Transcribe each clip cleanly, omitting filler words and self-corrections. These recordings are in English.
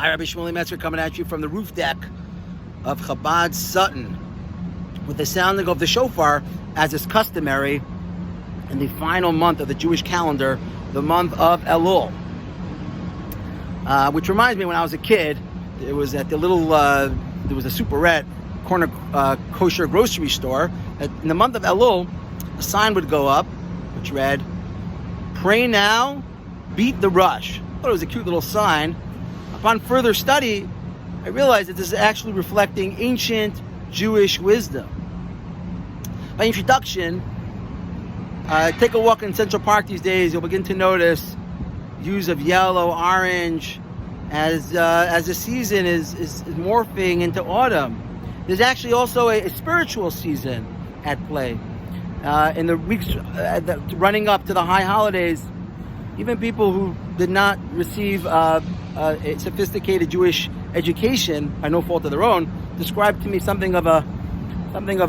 Hi, Rabbi Shmuley Metzger coming at you from the roof deck of Chabad Sutton with the sounding of the shofar, as is customary in the final month of the Jewish calendar, the month of Elul. Which reminds me, when I was a kid, it was at the little, there was a Superette corner kosher grocery store. In the month of Elul, a sign would go up which read, "Pray now, beat the rush." I thought it was a cute little sign. Upon further study, I realized that this is actually reflecting ancient Jewish wisdom. By introduction, take a walk in Central Park these days, you'll begin to notice hues of yellow, orange, as the season is morphing into autumn. There's actually also a spiritual season at play. In the weeks running up to the high holidays, even people who did not receive a sophisticated Jewish education by no fault of their own described to me something of a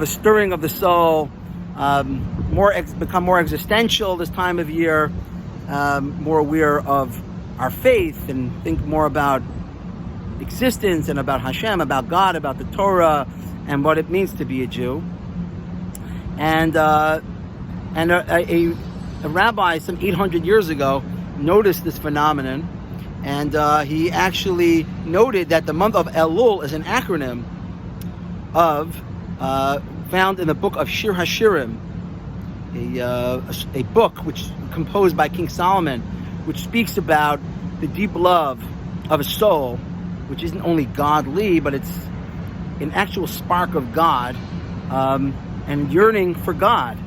stirring of the soul, become more existential this time of year, more aware of our faith, and think more about existence and about Hashem, about God, about the Torah, and what it means to be a Jew. And a rabbi some 800 years ago noticed this phenomenon, and he actually noted that the month of Elul is an acronym of found in the book of Shir Hashirim, a book which composed by King Solomon, which speaks about the deep love of a soul, which isn't only godly, but it's an actual spark of God, and yearning for God.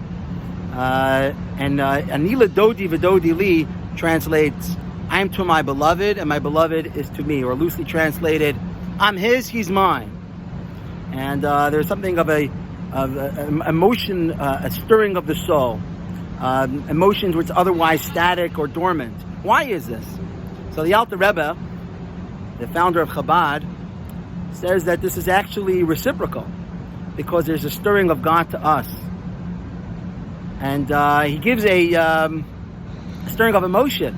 Anila Dodi Vidodi Li translates, "I am to my beloved, and my beloved is to me," or loosely translated, "I'm his, he's mine." And there's something of a emotion, a stirring of the soul, emotions which are otherwise static or dormant. Why is this? So the Alter Rebbe, the founder of Chabad, says that this is actually reciprocal, because there's a stirring of God to us. And he gives a stirring of emotion,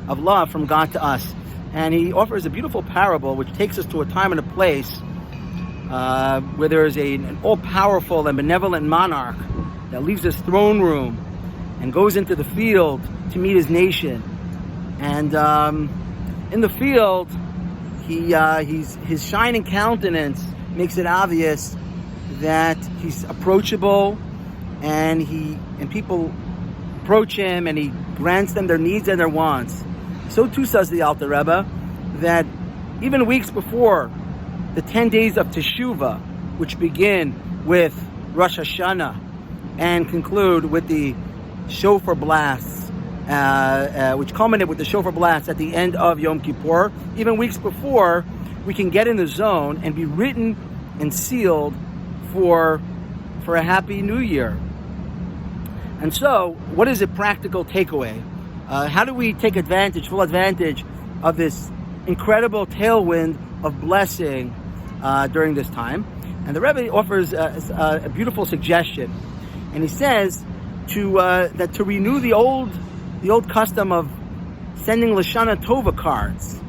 of love from God to us. And he offers a beautiful parable which takes us to a time and a place where there is an all-powerful and benevolent monarch that leaves his throne room and goes into the field to meet his nation. And in the field, his shining countenance makes it obvious that he's approachable, and people approach him, and he grants them their needs and their wants. So too, says the Alter Rebbe, that even weeks before the 10 days of Teshuvah, which begin with Rosh Hashanah and conclude with the shofar blasts, which culminate with the shofar blasts at the end of Yom Kippur, even weeks before, we can get in the zone and be written and sealed for a happy new year. And so, what is a practical takeaway? How do we take full advantage of this incredible tailwind of blessing during this time? And the Rebbe offers a beautiful suggestion, and he says that to renew the old custom of sending Lashana Tova cards.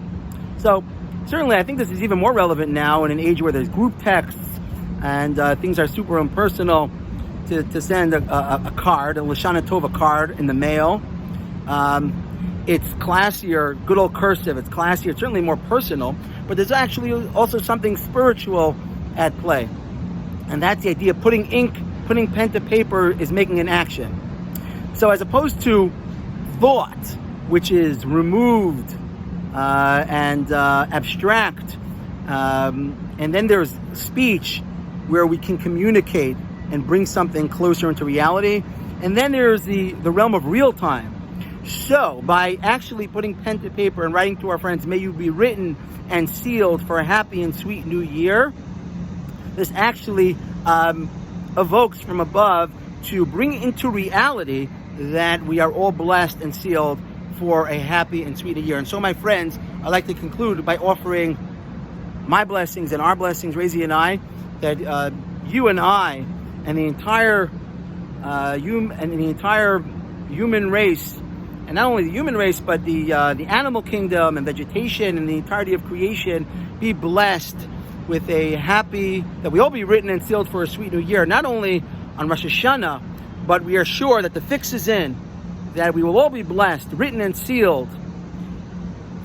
So certainly, I think this is even more relevant now in an age where there's group texts and things are super impersonal, to send a card, a Lashana Tova card in the mail. It's classier, good old cursive, it's classier, it's certainly more personal, but there's actually also something spiritual at play. And that's the idea of putting pen to paper is making an action. So as opposed to thought, which is removed and abstract, and then there's speech, where we can communicate and bring something closer into reality, and then there's the realm of real time. So by actually putting pen to paper and writing to our friends, "May you be written and sealed for a happy and sweet new year," this actually evokes from above to bring into reality that we are all blessed and sealed for a happy and sweet year. And so, my friends, I'd like to conclude by offering my blessings and our blessings, Razy and I, that you and I and the entire human race, and and not only the human race, but the animal kingdom and vegetation and the entirety of creation be blessed with a happy, that we all be written and sealed for a sweet new year, not only on Rosh Hashanah, but we are sure that the fix is in, that we will all be blessed, written and sealed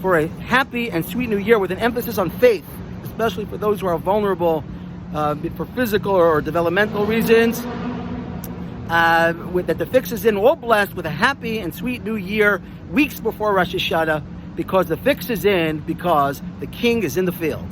for a happy and sweet new year, with an emphasis on faith, especially for those who are vulnerable for physical or developmental reasons. That the fix is in, all blessed with a happy and sweet new year, weeks before Rosh Hashanah, because the fix is in, because the king is in the field.